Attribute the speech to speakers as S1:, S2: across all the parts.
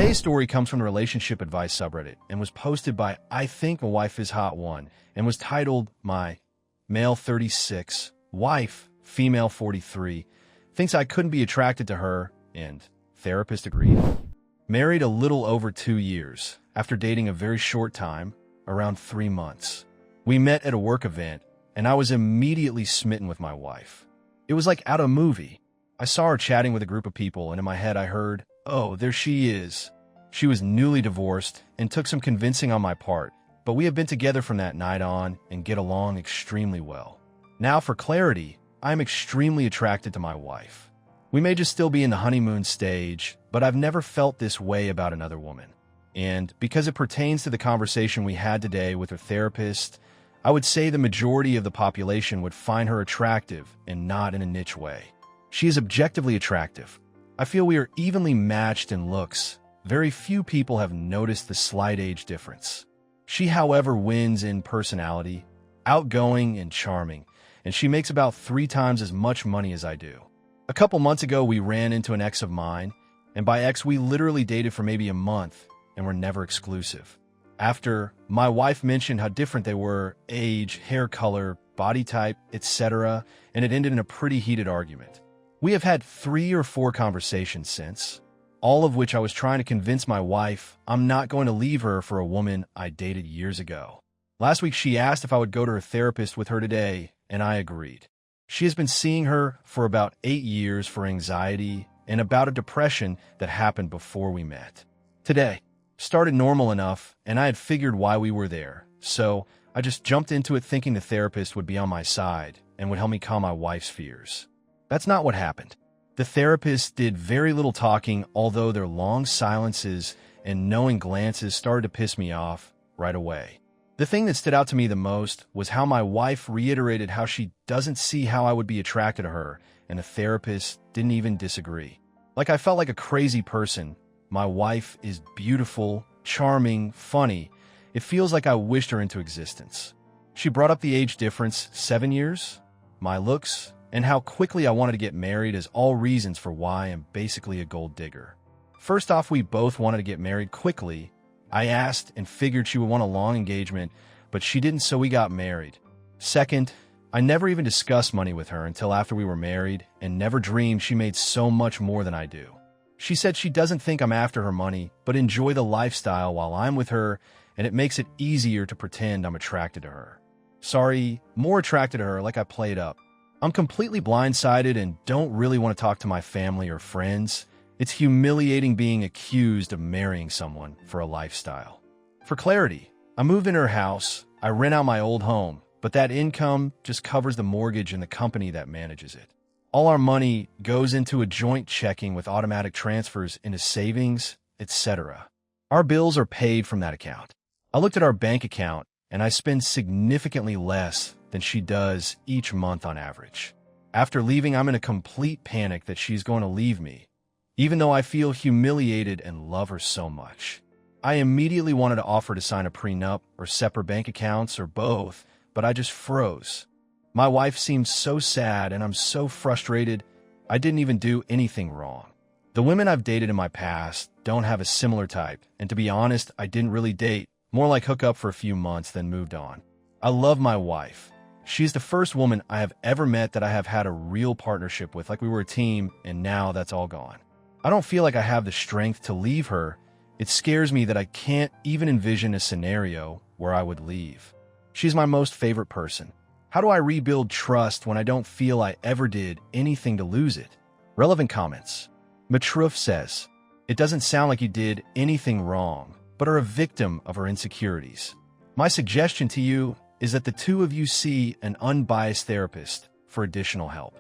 S1: Today's story comes from the relationship advice subreddit and was posted by I Think My Wife Is Hot One and was titled My Male 36, Wife, Female 43, Thinks I Couldn't Be Attracted to Her, and Therapist Agreed. Married a little over 2 years, after dating a very short time, around 3 months. We met at a work event, and I was immediately smitten with my wife. It was like out of a movie. I saw her chatting with a group of people, and in my head I heard, "Oh, there she is." She was newly divorced and took some convincing on my part, but we have been together from that night on and get along extremely well. Now, for clarity, I am extremely attracted to my wife. We may just still be in the honeymoon stage, but I've never felt this way about another woman. And because it pertains to the conversation we had today with her therapist, I would say the majority of the population would find her attractive and not in a niche way. She is objectively attractive. I feel we are evenly matched in looks. Very few people have noticed the slight age difference. She, however, wins in personality, outgoing and charming, and she makes about 3 times as much money as I do. A couple months ago, we ran into an ex of mine, and by ex, we literally dated for maybe a month and were never exclusive. After, my wife mentioned how different they were, age, hair color, body type, etc., and it ended in a pretty heated argument. We have had 3 or 4 conversations since, all of which I was trying to convince my wife I'm not going to leave her for a woman I dated years ago. Last week, she asked if I would go to her therapist with her today, and I agreed. She has been seeing her for about 8 years for anxiety and about a depression that happened before we met. Today started normal enough, and I had figured why we were there, so I just jumped into it thinking the therapist would be on my side and would help me calm my wife's fears. That's not what happened. The therapist did very little talking, although their long silences and knowing glances started to piss me off right away. The thing that stood out to me the most was how my wife reiterated how she doesn't see how I would be attracted to her, and the therapist didn't even disagree. Like I felt like a crazy person. My wife is beautiful, charming, funny. It feels like I wished her into existence. She brought up the age difference, 7 years, my looks, and how quickly I wanted to get married as all reasons for why I'm basically a gold digger. First off, we both wanted to get married quickly. I asked and figured she would want a long engagement, but she didn't, so we got married. Second, I never even discussed money with her until after we were married and never dreamed she made so much more than I do. She said she doesn't think I'm after her money, but enjoy the lifestyle while I'm with her, and it makes it easier to pretend I'm attracted to her. Sorry, more attracted to her, like I played up. I'm completely blindsided and don't really want to talk to my family or friends. It's humiliating being accused of marrying someone for a lifestyle. For clarity, I moved in her house, I rent out my old home, but that income just covers the mortgage and the company that manages it. All our money goes into a joint checking with automatic transfers into savings, etc. Our bills are paid from that account. I looked at our bank account, and I spend significantly less than she does each month on average. After leaving, I'm in a complete panic that she's going to leave me, even though I feel humiliated and love her so much. I immediately wanted to offer to sign a prenup or separate bank accounts or both, but I just froze. My wife seems so sad and I'm so frustrated. I didn't even do anything wrong. The women I've dated in my past don't have a similar type, and to be honest, I didn't really date, more like hook up for a few months then moved on. I love my wife. She's the first woman I have ever met that I have had a real partnership with, like we were a team, and now that's all gone. I don't feel like I have the strength to leave her. It scares me that I can't even envision a scenario where I would leave. She's my most favorite person. How do I rebuild trust when I don't feel I ever did anything to lose it? Relevant comments. Matruf says, it doesn't sound like you did anything wrong, but are a victim of her insecurities. My suggestion to you is that the two of you see an unbiased therapist for additional help.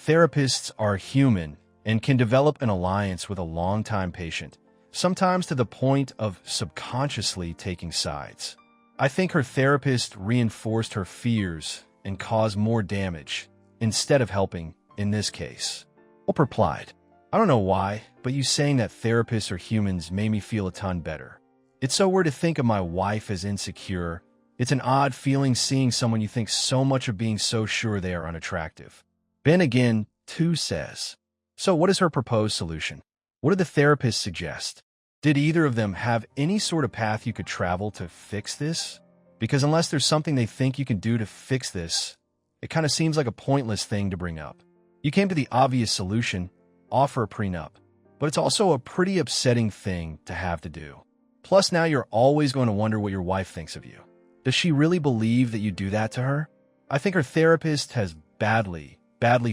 S1: Therapists are human and can develop an alliance with a longtime patient, sometimes to the point of subconsciously taking sides. I think her therapist reinforced her fears and caused more damage, instead of helping in this case. Hope replied, I don't know why, but you saying that therapists are humans made me feel a ton better. It's so weird to think of my wife as insecure. It's an odd feeling seeing someone you think so much of being so sure they are unattractive. Ben again, too, says, so what is her proposed solution? What did the therapist suggest? Did either of them have any sort of path you could travel to fix this? Because unless there's something they think you can do to fix this, it kind of seems like a pointless thing to bring up. You came to the obvious solution, offer a prenup, but it's also a pretty upsetting thing to have to do. Plus, now you're always going to wonder what your wife thinks of you. Does she really believe that you do that to her? I think her therapist has badly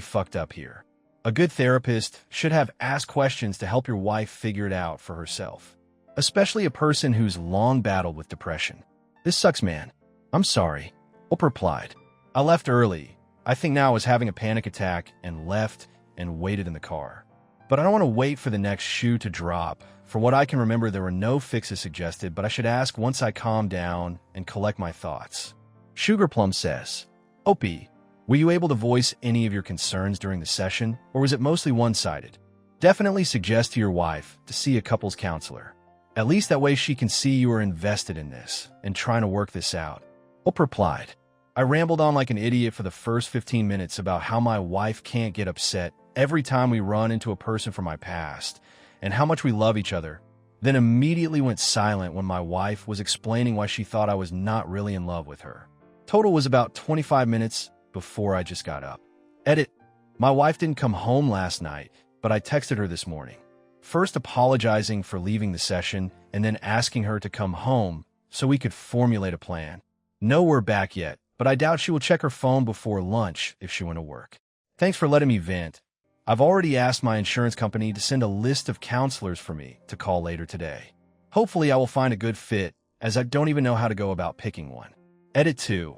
S1: fucked up here. A good therapist should have asked questions to help your wife figure it out for herself, especially a person who's long battled with depression. This sucks, man. I'm sorry. Hope replied. I left early. I think now I was having a panic attack and left and waited in the car. But I don't want to wait for the next shoe to drop. For what I can remember, there were no fixes suggested, but I should ask once I calm down and collect my thoughts. Sugarplum says, Opie, were you able to voice any of your concerns during the session, or was it mostly one-sided? Definitely suggest to your wife to see a couples counselor. At least that way she can see you are invested in this and trying to work this out. Hope replied. I rambled on like an idiot for the first 15 minutes about how my wife can't get upset every time we run into a person from my past and how much we love each other, then immediately went silent when my wife was explaining why she thought I was not really in love with her. Total was about 25 minutes before I just got up. Edit. My wife didn't come home last night, but I texted her this morning. First apologizing for leaving the session and then asking her to come home so we could formulate a plan. No, we're back yet, but I doubt she will check her phone before lunch if she went to work. Thanks for letting me vent. I've already asked my insurance company to send a list of counselors for me to call later today. Hopefully I will find a good fit, as I don't even know how to go about picking one. Edit 2.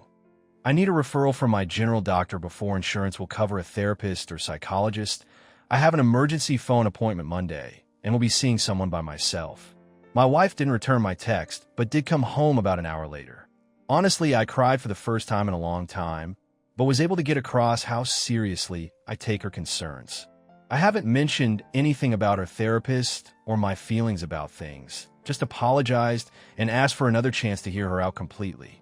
S1: I need a referral from my general doctor before insurance will cover a therapist or psychologist. I have an emergency phone appointment Monday and will be seeing someone by myself. My wife didn't return my text, but did come home about an hour later. Honestly, I cried for the first time in a long time, but was able to get across how seriously I take her concerns. I haven't mentioned anything about her therapist or my feelings about things, just apologized and asked for another chance to hear her out completely.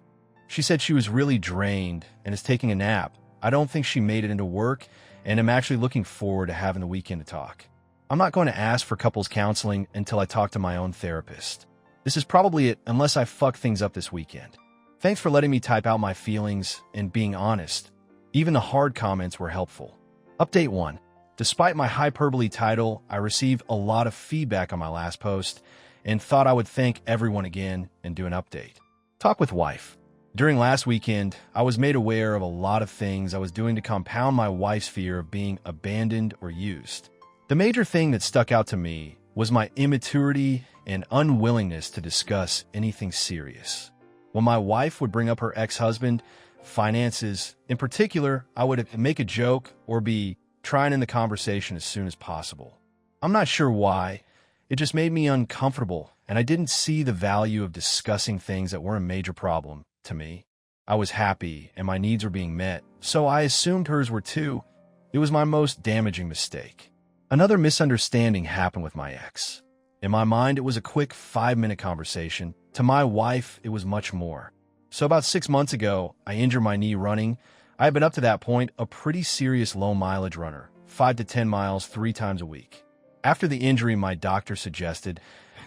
S1: She said she was really drained and is taking a nap. I don't think she made it into work, and I'm actually looking forward to having the weekend to talk. I'm not going to ask for couples counseling until I talk to my own therapist. This is probably it unless I fuck things up this weekend. Thanks for letting me type out my feelings and being honest. Even the hard comments were helpful. Update 1. Despite my hyperbole title, I received a lot of feedback on my last post and thought I would thank everyone again and do an update. Talk with wife. During last weekend, I was made aware of a lot of things I was doing to compound my wife's fear of being abandoned or used. The major thing that stuck out to me was my immaturity and unwillingness to discuss anything serious. When my wife would bring up her ex-husband, finances, in particular, I would make a joke or be trying in the conversation as soon as possible. I'm not sure why. It just made me uncomfortable, and I didn't see the value of discussing things that were a major problem to me. I was happy, and my needs were being met, so I assumed hers were too. It was my most damaging mistake. Another misunderstanding happened with my ex. In my mind, it was a quick 5-minute conversation. To my wife, it was much more. So about 6 months ago, I injured my knee running. I had been up to that point a pretty serious low-mileage runner, 5 to 10 miles 3 times a week. After the injury, my doctor suggested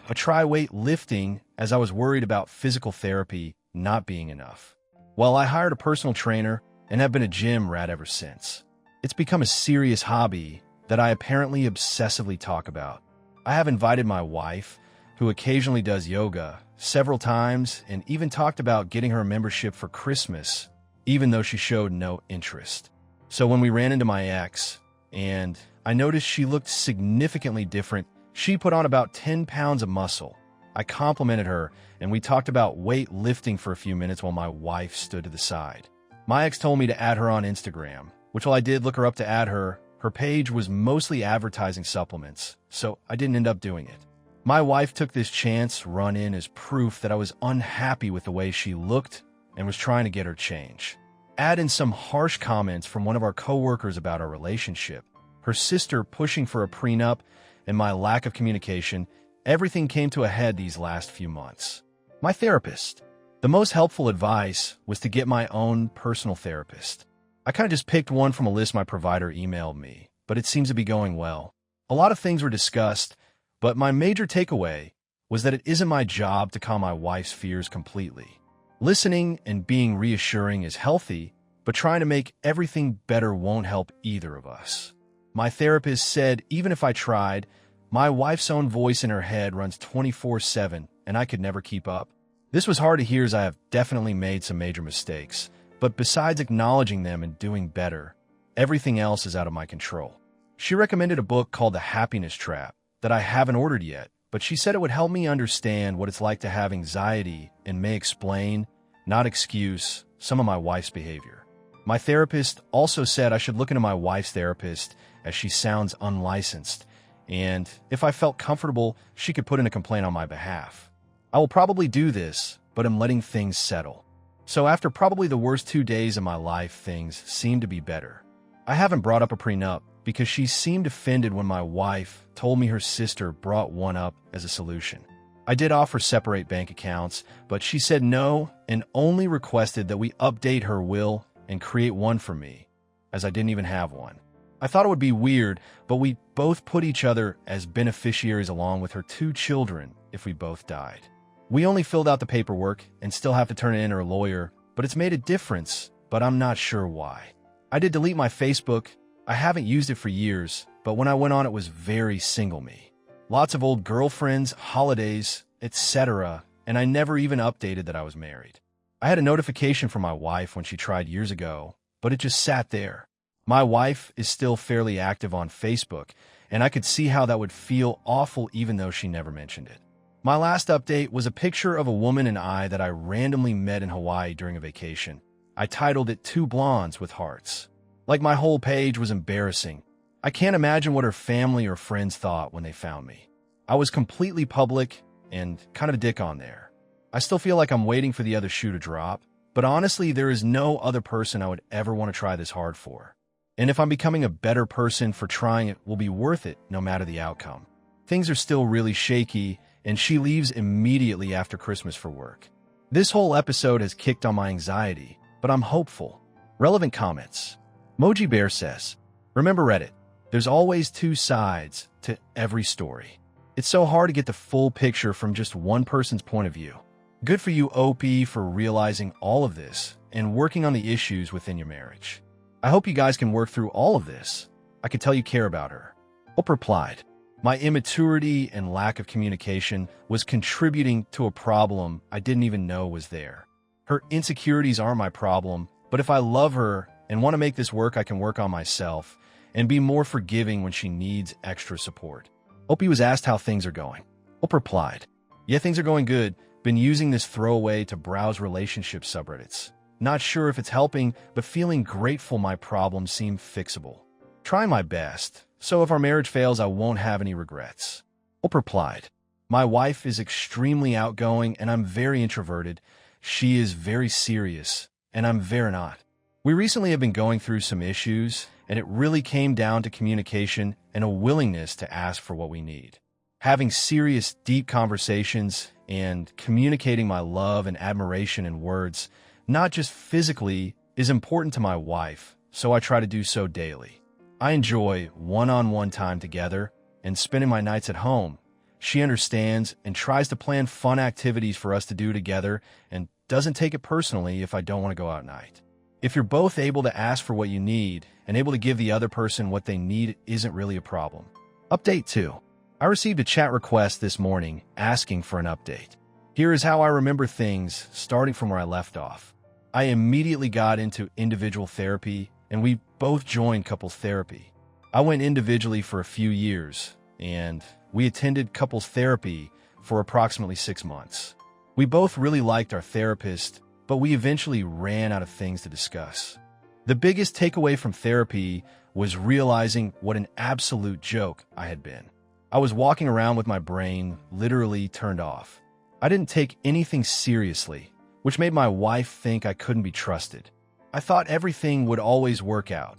S1: I try weight lifting as I was worried about physical therapy not being enough. Well, I hired a personal trainer and have been a gym rat ever since. It's become a serious hobby that I apparently obsessively talk about. I have invited my wife, who occasionally does yoga, several times and even talked about getting her a membership for Christmas, even though she showed no interest. So when we ran into my ex, and I noticed she looked significantly different, she put on about 10 pounds of muscle. I complimented her, and we talked about weight lifting for a few minutes while my wife stood to the side. My ex told me to add her on Instagram, which while I did look her up to add her, her page was mostly advertising supplements, so I didn't end up doing it. My wife took this chance run-in as proof that I was unhappy with the way she looked and was trying to get her change. Add in some harsh comments from one of our coworkers about our relationship, her sister pushing for a prenup, and my lack of communication. Everything came to a head these last few months. My therapist. The most helpful advice was to get my own personal therapist. I kind of just picked one from a list my provider emailed me, but it seems to be going well. A lot of things were discussed, but my major takeaway was that it isn't my job to calm my wife's fears completely. Listening and being reassuring is healthy, but trying to make everything better won't help either of us. My therapist said even if I tried, my wife's own voice in her head runs 24/7 and I could never keep up. This was hard to hear as I have definitely made some major mistakes, but besides acknowledging them and doing better, everything else is out of my control. She recommended a book called The Happiness Trap that I haven't ordered yet, but she said it would help me understand what it's like to have anxiety and may explain, not excuse, some of my wife's behavior. My therapist also said I should look into my wife's therapist as she sounds unlicensed, and if I felt comfortable, she could put in a complaint on my behalf. I will probably do this, but I'm letting things settle. So after probably the worst 2 days of my life, things seem to be better. I haven't brought up a prenup because she seemed offended when my wife told me her sister brought one up as a solution. I did offer separate bank accounts, but she said no and only requested that we update her will and create one for me, as I didn't even have one. I thought it would be weird, but we both put each other as beneficiaries along with her 2 children if we both died. We only filled out the paperwork and still have to turn it in to her lawyer, but it's made a difference, but I'm not sure why. I did delete my Facebook. I haven't used it for years, but when I went on it was very single me. Lots of old girlfriends, holidays, etc., and I never even updated that I was married. I had a notification from my wife when she tried years ago, but it just sat there. My wife is still fairly active on Facebook, and I could see how that would feel awful even though she never mentioned it. My last update was a picture of a woman and I that I randomly met in Hawaii during a vacation. I titled it 2 Blondes with Hearts. Like my whole page was embarrassing. I can't imagine what her family or friends thought when they found me. I was completely public and kind of a dick on there. I still feel like I'm waiting for the other shoe to drop, but honestly, there is no other person I would ever want to try this hard for. And if I'm becoming a better person for trying it, will be worth it no matter the outcome. Things are still really shaky, and she leaves immediately after Christmas for work. This whole episode has kicked on my anxiety, but I'm hopeful. Relevant comments. Moji Bear says, remember Reddit, there's always 2 sides to every story. It's so hard to get the full picture from just one person's point of view. Good for you, OP, for realizing all of this and working on the issues within your marriage. I hope you guys can work through all of this. I could tell you care about her. Hope replied, my immaturity and lack of communication was contributing to a problem I didn't even know was there. Her insecurities are my problem, but if I love her and want to make this work, I can work on myself and be more forgiving when she needs extra support. Opie was asked how things are going. Hope replied, yeah, things are going good. Been using this throwaway to browse relationship subreddits. Not sure if it's helping, but feeling grateful my problems seem fixable. Trying my best, so if our marriage fails, I won't have any regrets. Hope replied, my wife is extremely outgoing and I'm very introverted. She is very serious, and I'm very not. We recently have been going through some issues, and it really came down to communication and a willingness to ask for what we need. Having serious, deep conversations and communicating my love and admiration in words, not just physically, is important to my wife, so I try to do so daily. I enjoy one-on-one time together and spending my nights at home. She understands and tries to plan fun activities for us to do together and doesn't take it personally if I don't want to go out at night. If you're both able to ask for what you need and able to give the other person what they need, isn't really a problem. Update 2. I received a chat request this morning asking for an update. Here is how I remember things starting from where I left off. I immediately got into individual therapy and we both joined couples therapy. I went individually for a few years and we attended couples therapy for approximately 6 months. We both really liked our therapist, but we eventually ran out of things to discuss. The biggest takeaway from therapy was realizing what an absolute joke I had been. I was walking around with my brain literally turned off. I didn't take anything seriously, which made my wife think I couldn't be trusted. I thought everything would always work out,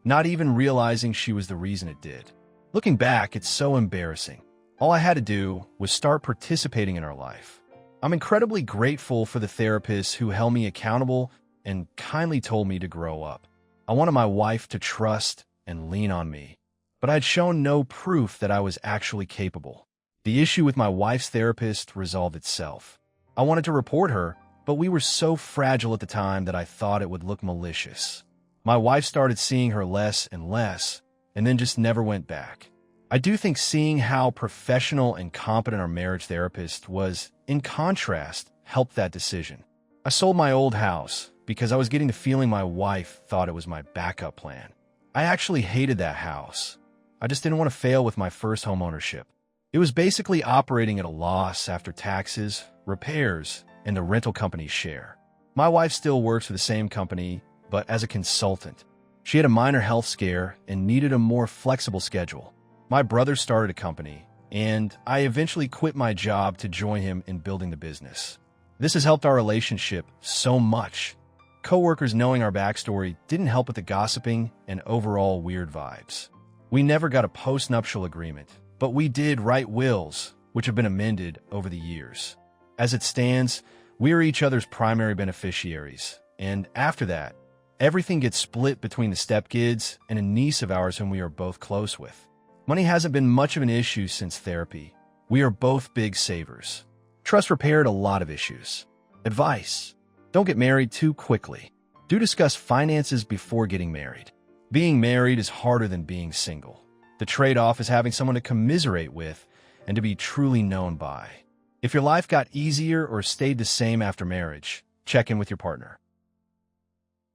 S1: not even realizing she was the reason it did. Looking back, it's so embarrassing. All I had to do was start participating in our life. I'm incredibly grateful for the therapists who held me accountable and kindly told me to grow up. I wanted my wife to trust and lean on me, but I'd shown no proof that I was actually capable. The issue with my wife's therapist resolved itself. I wanted to report her, but we were so fragile at the time that I thought it would look malicious. My wife started seeing her less and less, and then just never went back. I do think seeing how professional and competent our marriage therapist was, in contrast, helped that decision. I sold my old house because I was getting the feeling my wife thought it was my backup plan. I actually hated that house. I just didn't want to fail with my first home ownership. It was basically operating at a loss after taxes, repairs, and the rental company's share. My wife still works for the same company, but as a consultant. She had a minor health scare and needed a more flexible schedule. My brother started a company, and I eventually quit my job to join him in building the business. This has helped our relationship so much. Coworkers knowing our backstory didn't help with the gossiping and overall weird vibes. We never got a post-nuptial agreement, but we did write wills, which have been amended over the years. As it stands, we are each other's primary beneficiaries, and after that, everything gets split between the stepkids and a niece of ours whom we are both close with. Money hasn't been much of an issue since therapy. We are both big savers. Trust repaired a lot of issues. Advice: don't get married too quickly. Do discuss finances before getting married. Being married is harder than being single. The trade-off is having someone to commiserate with and to be truly known by. If your life got easier or stayed the same after marriage, check in with your partner.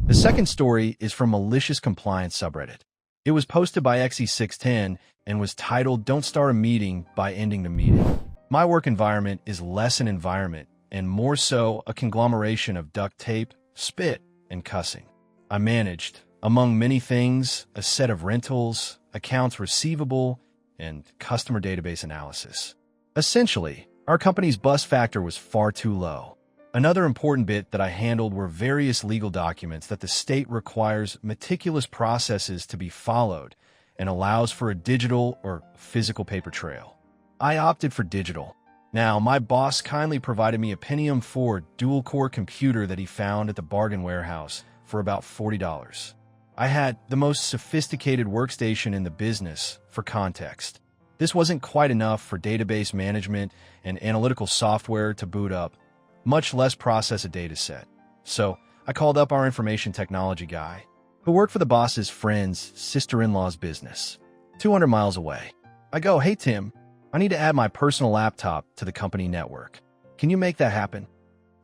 S1: The second story is from Malicious Compliance subreddit. It was posted by XE610 and was titled "Don't Start a Meeting by Ending the Meeting." My work environment is less an environment and more so a conglomeration of duct tape, spit, and cussing. I managed, among many things, a set of rentals, accounts receivable, and customer database analysis. Essentially, our company's bust factor was far too low. Another important bit that I handled were various legal documents that the state requires meticulous processes to be followed and allows for a digital or physical paper trail. I opted for digital. Now, my boss kindly provided me a Pentium 4 dual-core computer that he found at the bargain warehouse for about $40. I had the most sophisticated workstation in the business, for context. This wasn't quite enough for database management and analytical software to boot up, much less process a dataset. So I called up our information technology guy, who worked for the boss's friend's sister-in-law's business, 200 miles away. I go, "Hey Tim, I need to add my personal laptop to the company network. Can you make that happen?"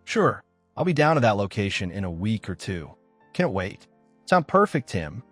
S1: "Sure, I'll be down to that location in a week or two." "Can't wait." "Sound perfect, Tim."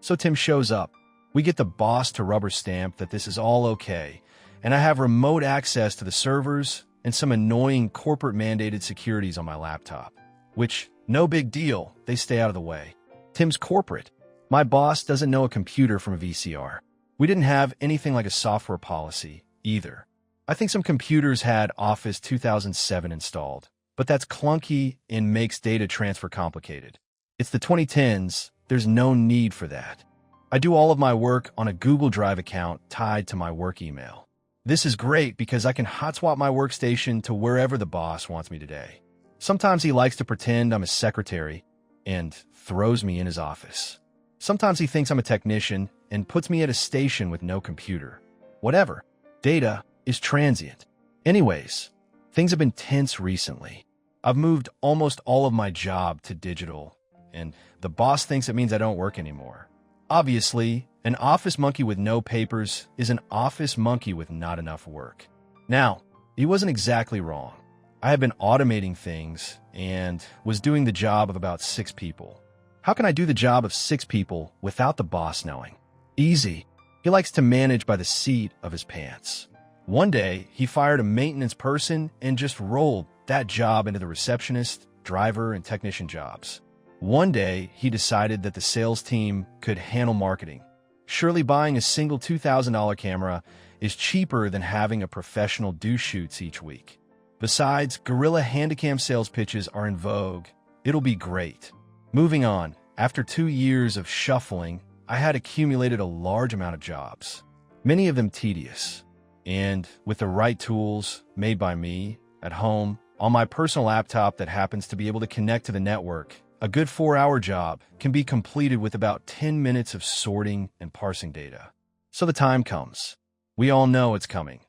S1: So Tim shows up. We get the boss to rubber stamp that this is all okay, and I have remote access to the servers and some annoying corporate-mandated securities on my laptop, which, no big deal, they stay out of the way. Tim's corporate. My boss doesn't know a computer from a VCR. We didn't have anything like a software policy, either. I think some computers had Office 2007 installed, but that's clunky and makes data transfer complicated. It's the 2010s, there's no need for that. I do all of my work on a Google Drive account tied to my work email. This is great because I can hot-swap my workstation to wherever the boss wants me today. Sometimes he likes to pretend I'm his secretary and throws me in his office. Sometimes he thinks I'm a technician and puts me at a station with no computer. Whatever. Data is transient. Anyways, things have been tense recently. I've moved almost all of my job to digital, and the boss thinks it means I don't work anymore. Obviously, an office monkey with no papers is an office monkey with not enough work. Now, he wasn't exactly wrong. I had been automating things and was doing the job of about 6 people. How can I do the job of 6 people without the boss knowing? Easy. He likes to manage by the seat of his pants. One day, he fired a maintenance person and just rolled that job into the receptionist, driver, and technician jobs. One day, he decided that the sales team could handle marketing. Surely buying a single $2,000 camera is cheaper than having a professional do shoots each week. Besides, guerrilla handycam sales pitches are in vogue. It'll be great. Moving on, after 2 years of shuffling, I had accumulated a large amount of jobs, many of them tedious. And with the right tools, made by me, at home, on my personal laptop that happens to be able to connect to the network, a good 4-hour job can be completed with about 10 minutes of sorting and parsing data. So the time comes. We all know it's coming.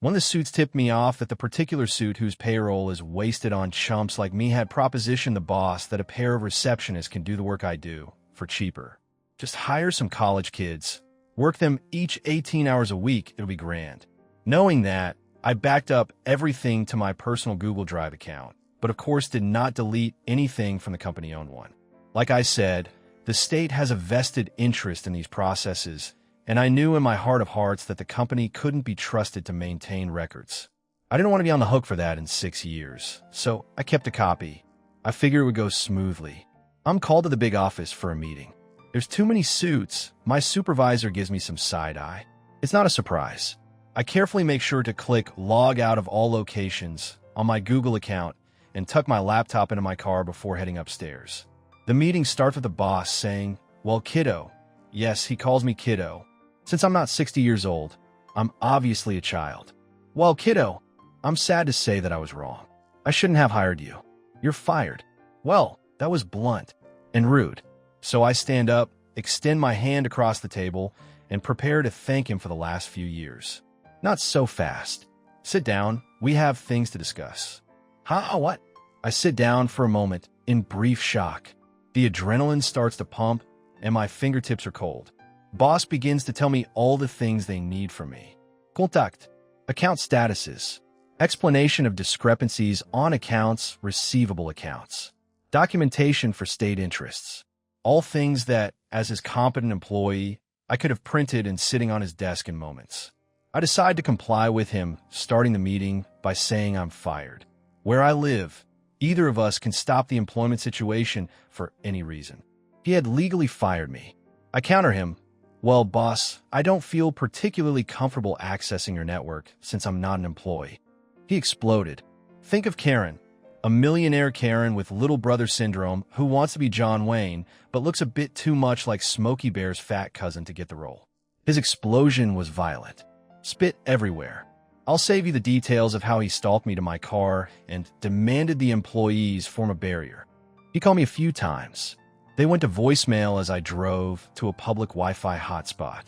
S1: One of the suits tipped me off that the particular suit whose payroll is wasted on chumps like me had propositioned the boss that a pair of receptionists can do the work I do for cheaper. Just hire some college kids, work them each 18 hours a week, it'll be grand. Knowing that, I backed up everything to my personal Google Drive account, but of course did not delete anything from the company-owned one. Like I said, the state has a vested interest in these processes, and I knew in my heart of hearts that the company couldn't be trusted to maintain records. I didn't want to be on the hook for that in 6 years, so I kept a copy. I figured it would go smoothly. I'm called to the big office for a meeting. There's too many suits. My supervisor gives me some side-eye. It's not a surprise. I carefully make sure to click log out of all locations on my Google account and tuck my laptop into my car before heading upstairs. The meeting starts with the boss saying, "Well, kiddo." Yes, he calls me kiddo. Since I'm not 60 years old, I'm obviously a child. "Well, kiddo, I'm sad to say that I was wrong. I shouldn't have hired you. You're fired." Well, that was blunt and rude. So I stand up, extend my hand across the table, and prepare to thank him for the last few years. Not so fast. Sit down, we have things to discuss. Huh? What? I sit down for a moment in brief shock. The adrenaline starts to pump, and my fingertips are cold. Boss begins to tell me all the things they need from me. Contact, account statuses, explanation of discrepancies on accounts, receivable accounts, documentation for state interests. All things that, as his competent employee, I could have printed and sitting on his desk in moments. I decide to comply with him, starting the meeting by saying I'm fired. Where I live, either of us can stop the employment situation for any reason. He had legally fired me. I counter him, "Well, boss, I don't feel particularly comfortable accessing your network since I'm not an employee." He exploded. Think of Karen, a millionaire Karen with little brother syndrome who wants to be John Wayne but looks a bit too much like Smokey Bear's fat cousin to get the role. His explosion was violent. Spit everywhere. I'll save you the details of how he stalked me to my car and demanded the employees form a barrier. He called me a few times. They went to voicemail as I drove to a public Wi-Fi hotspot.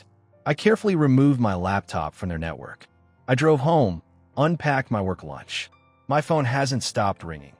S1: I carefully removed my laptop from their network. I drove home, unpacked my work lunch. My phone hasn't stopped ringing.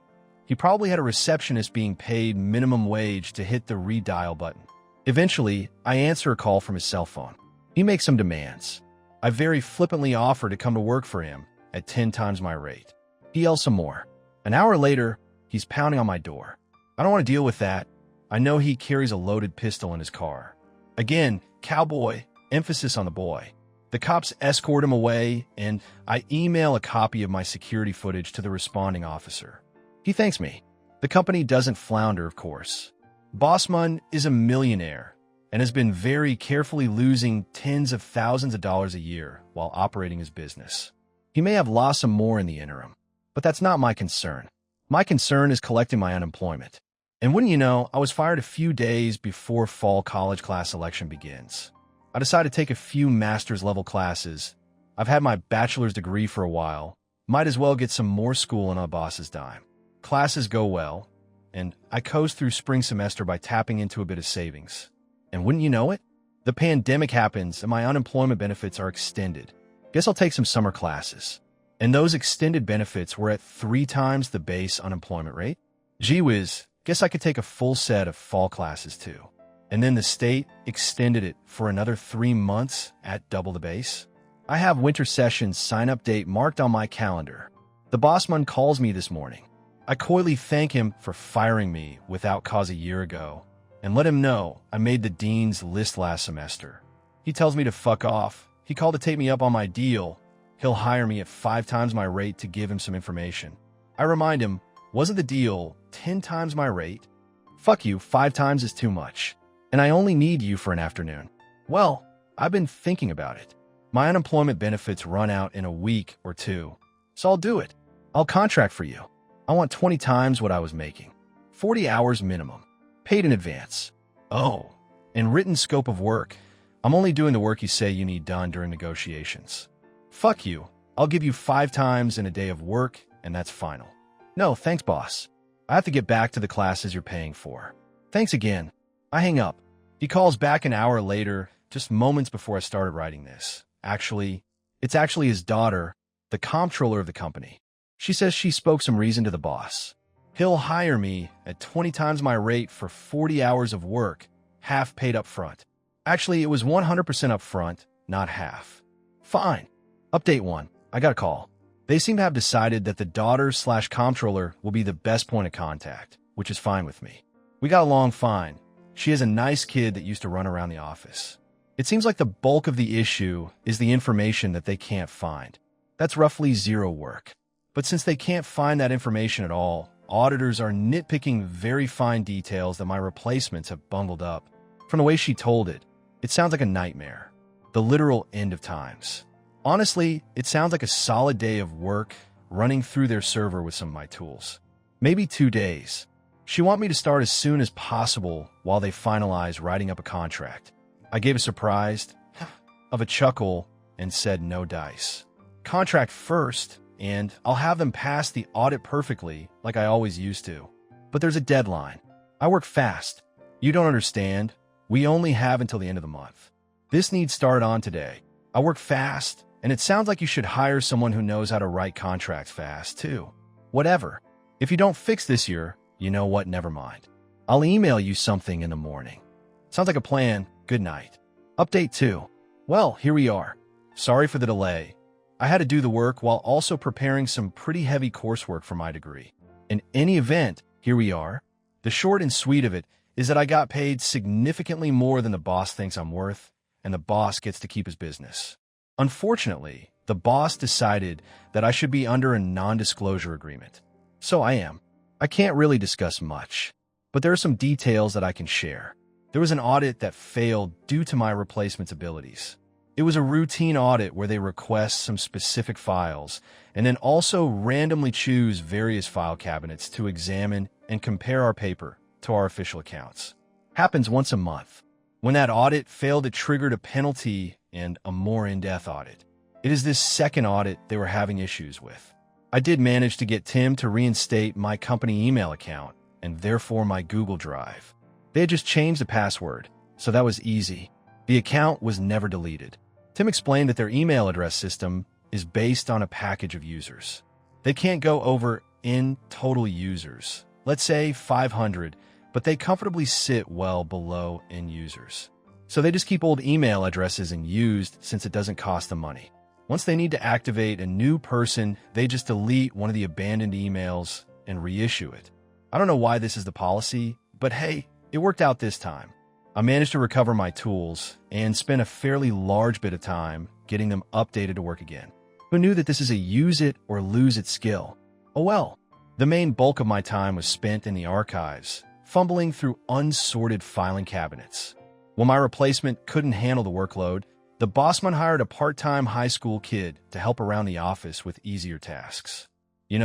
S1: He probably had a receptionist being paid minimum wage to hit the redial button. Eventually, I answer a call from his cell phone. He makes some demands. I very flippantly offer to come to work for him at 10 times my rate. He yells some more. An hour later, he's pounding on my door. I don't want to deal with that. I know he carries a loaded pistol in his car. Again, cowboy, emphasis on the boy. The cops escort him away, and I email a copy of my security footage to the responding officer. He thanks me. The company doesn't flounder, of course. Bossman is a millionaire and has been very carefully losing tens of thousands of dollars a year while operating his business. He may have lost some more in the interim, but that's not my concern. My concern is collecting my unemployment. And wouldn't you know, I was fired a few days before fall college class selection begins. I decided to take a few master's level classes. I've had my bachelor's degree for a while. Might as well get some more school on a boss's dime. Classes go well, and I coast through spring semester by tapping into a bit of savings. And wouldn't you know it? The pandemic happens and my unemployment benefits are extended. Guess I'll take some summer classes. And those extended benefits were at 3 times the base unemployment rate. Gee whiz, guess I could take a full set of fall classes too. And then the state extended it for another 3 months at double the base. I have winter sessions sign-up date marked on my calendar. The bossman calls me this morning. I coyly thank him for firing me without cause a year ago and let him know I made the dean's list last semester. He tells me to fuck off. He called to take me up on my deal. He'll hire me at 5 times my rate to give him some information. I remind him, wasn't the deal 10 times my rate? Fuck you, 5 times is too much. And I only need you for an afternoon. Well, I've been thinking about it. My unemployment benefits run out in a week or 2, so I'll do it. I'll contract for you. I want 20 times what I was making. 40 hours minimum. Paid in advance. Oh, and written scope of work. I'm only doing the work you say you need done during negotiations. Fuck you. I'll give you 5 times in a day of work, and that's final. No, thanks, boss. I have to get back to the classes you're paying for. Thanks again. I hang up. He calls back an hour later, just moments before I started writing this. It's actually his daughter. the comptroller of the company. She says she spoke some reason to the boss. He'll hire me at 20 times my rate for 40 hours of work, half paid up front. Actually, it was 100% up front, not half. Fine. Update 1. I got a call. They seem to have decided that the daughter/comptroller will be the best point of contact, which is fine with me. We got along fine. She is a nice kid that used to run around the office. It seems like the bulk of the issue is the information that they can't find. That's roughly zero work. But since they can't find that information at all, auditors are nitpicking very fine details that my replacements have bungled up. From the way she told it, it sounds like a nightmare. The literal end of times. Honestly, it sounds like a solid day of work running through their server with some of my tools. Maybe 2 days. She wants me to start as soon as possible while they finalize writing up a contract. I gave a surprised of a chuckle and said no dice. Contract first, and I'll have them pass the audit perfectly like I always used to. But there's a deadline. I work fast. You don't understand. We only have until the end of the month. This needs started on today. I work fast, and it sounds like you should hire someone who knows how to write contracts fast, too. Whatever. If you don't fix this year, you know what? Never mind. I'll email you something in the morning. Sounds like a plan. Good night. Update 2. Well, here we are. Sorry for the delay. I had to do the work while also preparing some pretty heavy coursework for my degree. In any event, here we are. The short and sweet of it is that I got paid significantly more than the boss thinks I'm worth, and the boss gets to keep his business. Unfortunately, the boss decided that I should be under a non-disclosure agreement. So I am. I can't really discuss much, but there are some details that I can share. There was an audit that failed due to my replacement's abilities. It was a routine audit where they request some specific files and then also randomly choose various file cabinets to examine and compare our paper to our official accounts. Happens once a month. When that audit failed, it triggered a penalty and a more in-depth audit. It is this second audit they were having issues with. I did manage to get Tim to reinstate my company email account and therefore my Google Drive. They had just changed the password, so that was easy. The account was never deleted. Tim explained that their email address system is based on a package of users. They can't go over in total users, let's say 500, but they comfortably sit well below in users. So they just keep old email addresses in used since it doesn't cost them money. Once they need to activate a new person, they just delete one of the abandoned emails and reissue it. I don't know why this is the policy, but hey, it worked out this time. I managed to recover my tools and spent a fairly large bit of time getting them updated to work again. Who knew that this is a use it or lose it skill? Oh well. The main bulk of my time was spent in the archives, fumbling through unsorted filing cabinets. When my replacement couldn't handle the workload, the bossman hired a part-time high school kid to help around the office with easier tasks.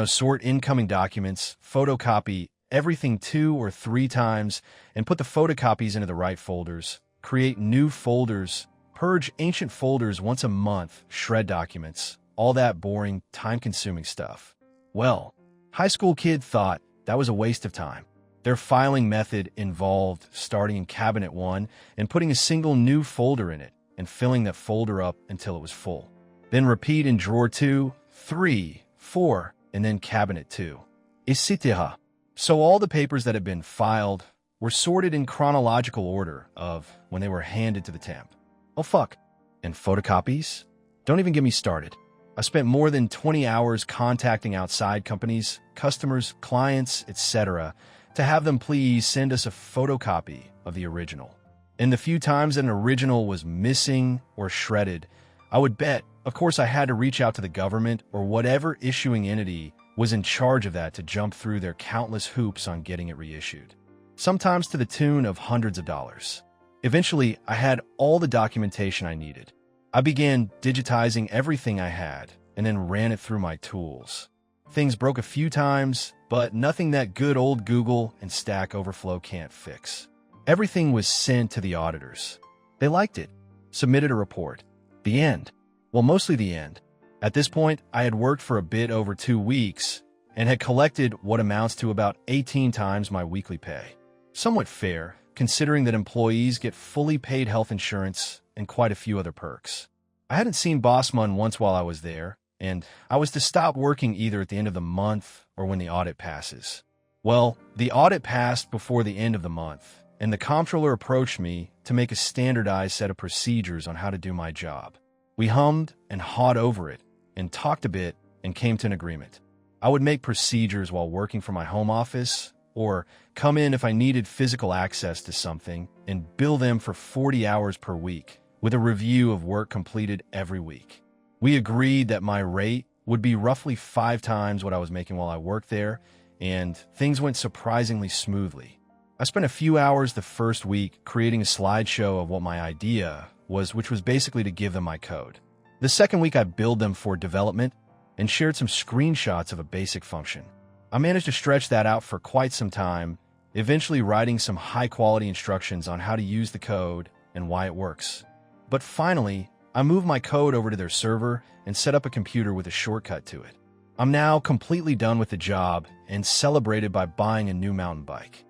S1: Sort incoming documents, photocopy everything 2 or 3 times, and put the photocopies into the right folders, create new folders, purge ancient folders once a month, shred documents, all that boring, time-consuming stuff. Well, high school kid thought that was a waste of time. Their filing method involved starting in cabinet 1 and putting a single new folder in it and filling that folder up until it was full. Then repeat in drawer 2, 3, 4, and then cabinet 2. Etc. So all the papers that had been filed were sorted in chronological order of when they were handed to the temp. Oh fuck. And photocopies? Don't even get me started. I spent more than 20 hours contacting outside companies, customers, clients, etc., to have them please send us a photocopy of the original. And the few times that an original was missing or shredded, I would bet, of course, I had to reach out to the government or whatever issuing entity was in charge of that to jump through their countless hoops on getting it reissued, sometimes to the tune of hundreds of dollars. Eventually, I had all the documentation I needed. I began digitizing everything I had and then ran it through my tools. Things broke a few times, but nothing that good old Google and Stack Overflow can't fix. Everything was sent to the auditors. They liked it, submitted a report. The end. Well, mostly the end. At this point, I had worked for a bit over 2 weeks and had collected what amounts to about 18 times my weekly pay. Somewhat fair, considering that employees get fully paid health insurance and quite a few other perks. I hadn't seen Bossman once while I was there, and I was to stop working either at the end of the month or when the audit passes. Well, the audit passed before the end of the month, and the comptroller approached me to make a standardized set of procedures on how to do my job. We hummed and hawed over it, and talked a bit, and came to an agreement. I would make procedures while working from my home office, or come in if I needed physical access to something, and bill them for 40 hours per week, with a review of work completed every week. We agreed that my rate would be roughly 5 times what I was making while I worked there, and things went surprisingly smoothly. I spent a few hours the first week creating a slideshow of what my idea was, which was basically to give them my code. The second week I billed them for development and shared some screenshots of a basic function. I managed to stretch that out for quite some time, eventually writing some high-quality instructions on how to use the code and why it works. But finally, I moved my code over to their server and set up a computer with a shortcut to it. I'm now completely done with the job and celebrated by buying a new mountain bike.